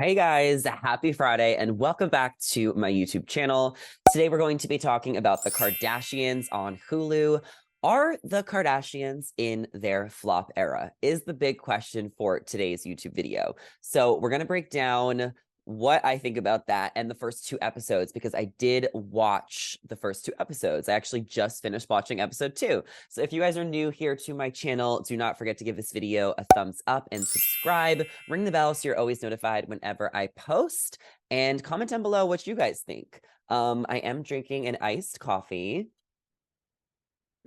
Hey guys, happy Friday and welcome back to my YouTube channel. Today we're going to be talking about the Kardashians on Hulu. Are the Kardashians in their flop era? Is the big question for today's YouTube video. So we're going to break down what I think about that and the first two episodes because I did watch the first two episodes. I actually just finished watching episode 2. So if you guys are new here to my channel, do not forget to give this video a thumbs up and subscribe. Ring the bell so you're always notified whenever I post. And comment down below what you guys think. I am drinking an iced coffee.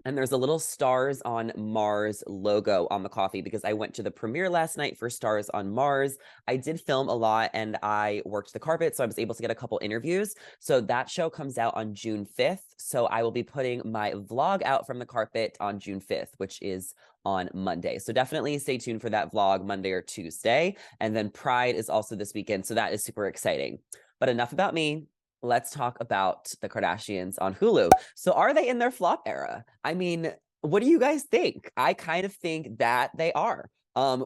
And there's a little Stars on Mars logo on the coffee because I went to the premiere last night for Stars on Mars. I did film a lot and I worked the carpet, so I was able to get a couple interviews. So that show comes out on June 5th. So I will be putting my vlog out from the carpet on June 5th, which is on Monday. So definitely stay tuned for that vlog Monday or Tuesday. And then Pride is also this weekend. So that is super exciting. But enough about me. Let's talk about the Kardashians on Hulu. So are they in their flop era? I mean, what do you guys think? I kind of think that they are,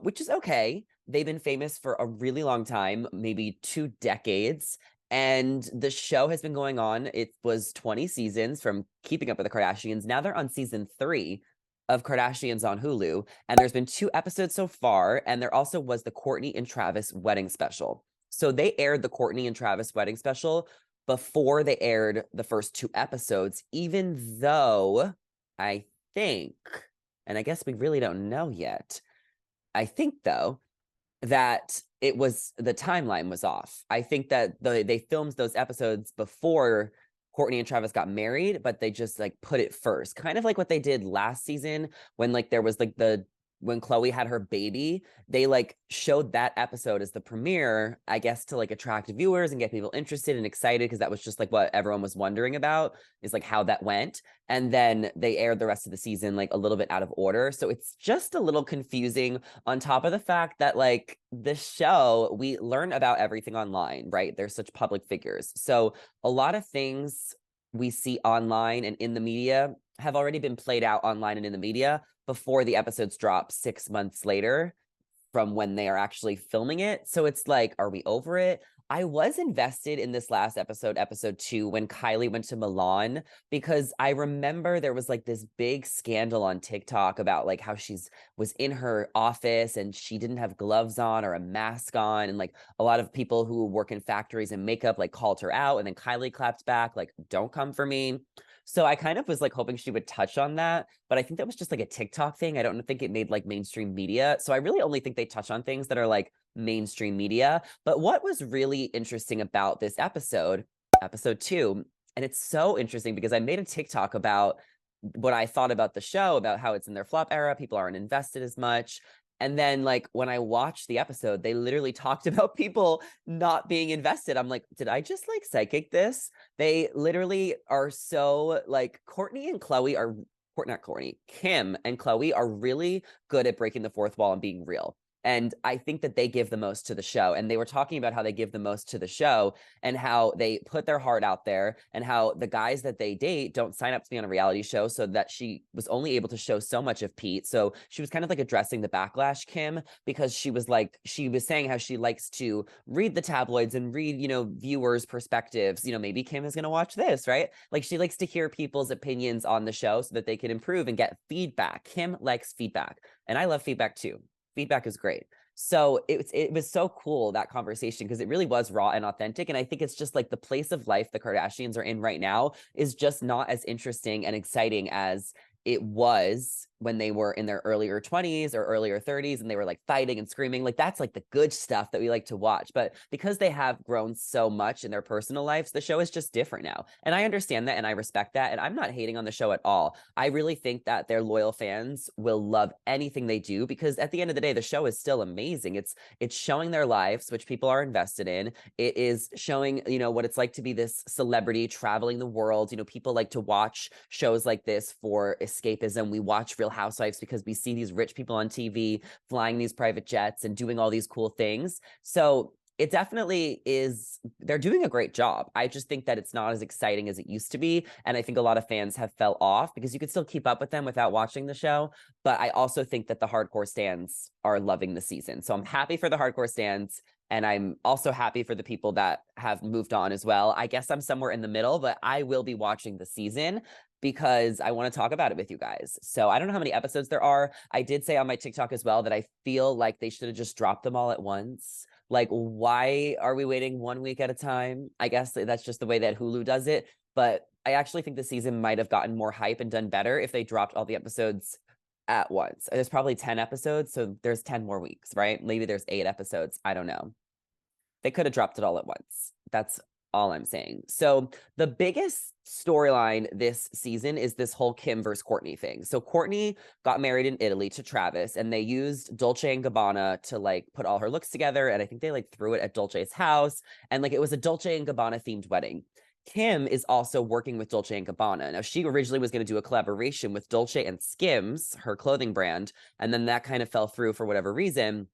which is okay. They've been famous for a really long time, maybe 2 decades. And the show has been going on. It was 20 seasons from Keeping Up with the Kardashians. Now they're on season 3 of Kardashians on Hulu. And there's been 2 episodes so far. And there also was the Kourtney and Travis wedding special. So they aired the Kourtney and Travis wedding special before they aired the first 2 episodes, even though I think, and I guess we really don't know yet, I think though that the timeline was off. I think that they filmed those episodes before Kourtney and Travis got married, but they just like put it first, kind of like what they did last season when like there was like when Khloe had her baby, they like showed that episode as the premiere, I guess, to like attract viewers and get people interested and excited because that was just like what everyone was wondering about is like how that went. And then they aired the rest of the season like a little bit out of order. So it's just a little confusing on top of the fact that like the show, we learn about everything online, right? They're such public figures. So a lot of things we see online and in the media have already been played out online and in the media before the episodes drop 6 months later from when they are actually filming it. So it's like, are we over it? I was invested in this last episode, episode 2, when Kylie went to Milan, because I remember there was like this big scandal on TikTok about like how was in her office and she didn't have gloves on or a mask on. And like a lot of people who work in factories and makeup like called her out. And then Kylie clapped back, like, don't come for me. So I kind of was like hoping she would touch on that, but I think that was just like a TikTok thing. I don't think it made like mainstream media. So I really only think they touch on things that are like mainstream media. But what was really interesting about this episode, episode 2, and it's so interesting because I made a TikTok about what I thought about the show, about how it's in their flop era, people aren't invested as much. And then like when I watched the episode, they literally talked about people not being invested. I'm like, did I just like psychic this? They literally are so like Kourtney and Khloe are not Kourtney, Kim and Khloe are really good at breaking the fourth wall and being real. And I think that they give the most to the show. And they were talking about how they give the most to the show and how they put their heart out there and how the guys that they date don't sign up to be on a reality show, so that she was only able to show so much of Pete. So she was kind of like addressing the backlash, Kim, because she was saying how she likes to read the tabloids and read, viewers' perspectives. Maybe Kim is going to watch this, right? Like she likes to hear people's opinions on the show so that they can improve and get feedback. Kim likes feedback. And I love feedback too. Feedback is great. So it was so cool, that conversation, because it really was raw and authentic. And I think it's just like the place of life the Kardashians are in right now is just not as interesting and exciting as it was when they were in their earlier 20s or earlier 30s and they were like fighting and screaming. Like that's like the good stuff that we like to watch. But because they have grown so much in their personal lives, the show is just different now. And I understand that and I respect that. And I'm not hating on the show at all. I really think that their loyal fans will love anything they do because at the end of the day, the show is still amazing. It's showing their lives, which people are invested in. It is showing, what it's like to be this celebrity traveling the world. People like to watch shows like this for escapism. We watch Real Housewives because we see these rich people on TV flying these private jets and doing all these cool things. So it definitely is, they're doing a great job. I just think that it's not as exciting as it used to be. And I think a lot of fans have fell off because you could still keep up with them without watching the show. But I also think that the hardcore stans are loving the season. So I'm happy for the hardcore stans. And I'm also happy for the people that have moved on as well. I guess I'm somewhere in the middle, but I will be watching the season because I want to talk about it with you guys. So I don't know how many episodes there are. I did say on my TikTok as well that I feel like they should have just dropped them all at once. Like, why are we waiting 1 week at a time? I guess that's just the way that Hulu does it. But I actually think the season might have gotten more hype and done better if they dropped all the episodes at once. There's probably 10 episodes, so there's 10 more weeks, right? Maybe there's 8 episodes. I don't know. They could have dropped it all at once. That's all I'm saying. So the biggest storyline this season is this whole Kim versus Kourtney thing. So Kourtney got married in Italy to Travis, and they used Dolce & Gabbana to like put all her looks together. And I think they like threw it at Dolce's house. And like it was a Dolce & Gabbana themed wedding. Kim is also working with Dolce & Gabbana. Now, she originally was going to do a collaboration with Dolce and Skims, her clothing brand, and then that kind of fell through for whatever reason.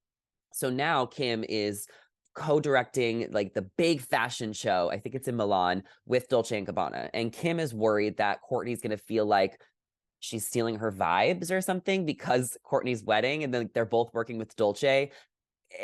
So now Kim is co-directing like the big fashion show. I think it's in Milan with Dolce & Gabbana. And Kim is worried that Kourtney's going to feel like she's stealing her vibes or something because Kourtney's wedding, and then they're both working with Dolce,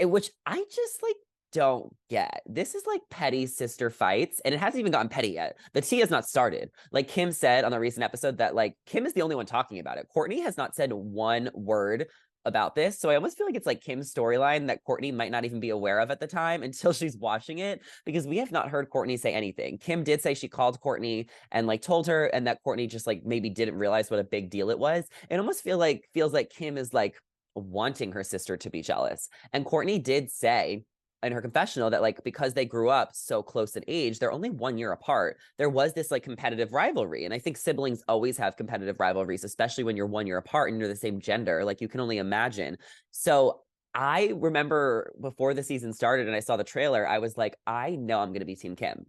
which I just like don't get. This is like petty sister fights, and it hasn't even gotten petty yet. The tea has not started. Like Kim said on the recent episode that like Kim is the only one talking about it. Kourtney has not said one word about this. So I almost feel like it's like Kim's storyline that Kourtney might not even be aware of at the time until she's watching it, because we have not heard Kourtney say anything. Kim did say she called Kourtney and like told her, and that Kourtney just like maybe didn't realize what a big deal it was. It almost feels like Kim is like wanting her sister to be jealous. And Kourtney did say in her confessional that like because they grew up so close in age, they're only 1 year apart, there was this like competitive rivalry. And I think siblings always have competitive rivalries, especially when you're 1 year apart and you're the same gender. Like you can only imagine. So I remember before the season started and I saw the trailer, I was like, I know I'm going to be Team Kim.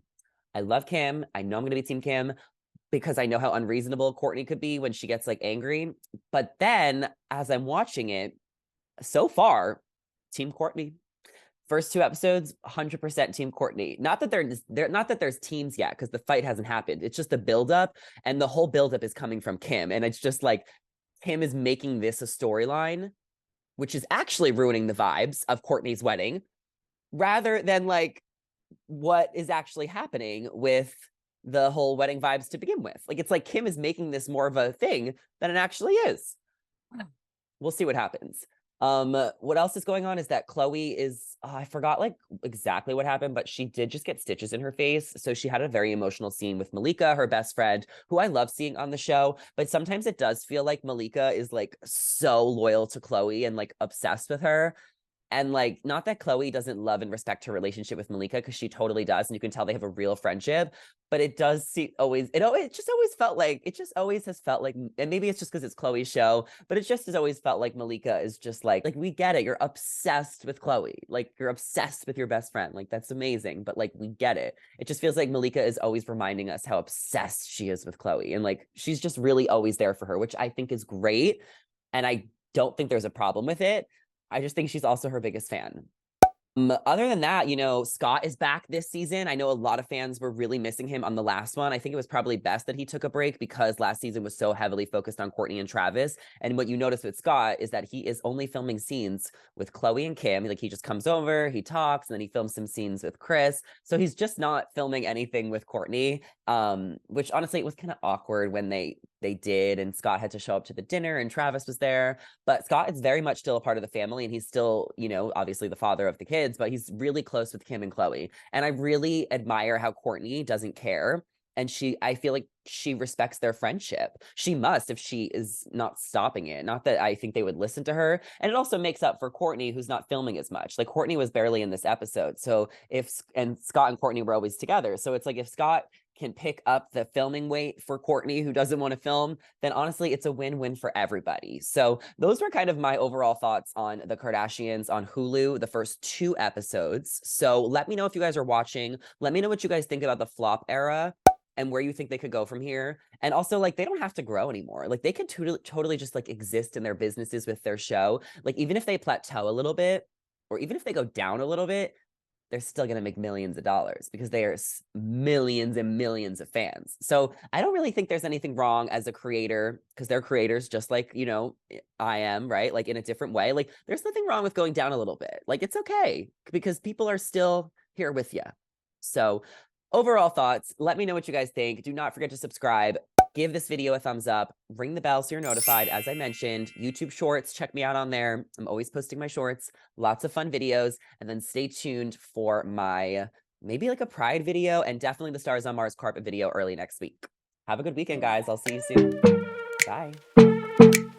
I love Kim. I know I'm going to be Team Kim because I know how unreasonable Kourtney could be when she gets like angry. But then as I'm watching it, so far, Team Kourtney. First 2 episodes, 100% Team Kourtney. Not that not that there's teams yet, because the fight hasn't happened. It's just the buildup, and the whole buildup is coming from Kim. And it's just like Kim is making this a storyline, which is actually ruining the vibes of Kourtney's wedding, rather than like what is actually happening with the whole wedding vibes to begin with. Like it's like Kim is making this more of a thing than it actually is. We'll see what happens. What else is going on is that Chloe is, I forgot like exactly what happened, but she did just get stitches in her face. So she had a very emotional scene with Malika, her best friend, who I love seeing on the show. But sometimes it does feel like Malika is like so loyal to Chloe and like obsessed with her. And like, not that Chloe doesn't love and respect her relationship with Malika, because she totally does. And you can tell they have a real friendship, but it does see always, it just always felt like, it just always has felt like, and maybe it's just because it's Chloe's show, but it just has always felt like Malika is just like, we get it. You're obsessed with Chloe. Like you're obsessed with your best friend. Like that's amazing. But like, we get it. It just feels like Malika is always reminding us how obsessed she is with Chloe. And like, she's just really always there for her, which I think is great. And I don't think there's a problem with it. I just think she's also her biggest fan. Other than that, you know, Scott is back this season. I know a lot of fans were really missing him on the last one. I think it was probably best that he took a break because last season was so heavily focused on Kourtney and Travis. And what you notice with Scott is that he is only filming scenes with Chloe and Kim. Like he just comes over, he talks, and then he films some scenes with Chris. So he's just not filming anything with Kourtney, which honestly, it was kind of awkward when they did, and Scott had to show up to the dinner and Travis was there. But Scott is very much still a part of the family, and he's still, you know, obviously the father of the kids, but he's really close with Kim and Chloe. And I really admire how Kourtney doesn't care. And I feel like she respects their friendship. She must, if she is not stopping it. Not that I think they would listen to her. And it also makes up for Kourtney, who's not filming as much. Like Kourtney was barely in this episode. So and Scott and Kourtney were always together. So it's like if Scott can pick up the filming weight for Kourtney, who doesn't want to film, then honestly, it's a win-win for everybody. So those were kind of my overall thoughts on the Kardashians on Hulu, the first 2 episodes. So let me know if you guys are watching. Let me know what you guys think about the flop era and where you think they could go from here. And also, like, they don't have to grow anymore. Like, they could totally just, like, exist in their businesses with their show. Like, even if they plateau a little bit, or even if they go down a little bit, they're still going to make millions of dollars because there's millions and millions of fans. So I don't really think there's anything wrong as a creator, because they're creators just like, you know, I am, right? Like in a different way. Like there's nothing wrong with going down a little bit. Like it's okay because people are still here with you. So overall thoughts, let me know what you guys think. Do not forget to subscribe. Give this video a thumbs up, ring the bell so you're notified. As I mentioned, YouTube Shorts, check me out on there. I'm always posting my shorts, lots of fun videos, and then stay tuned for my maybe like a Pride video and definitely the Stars on Mars carpet video early next week. Have a good weekend, guys. I'll see you soon. Bye.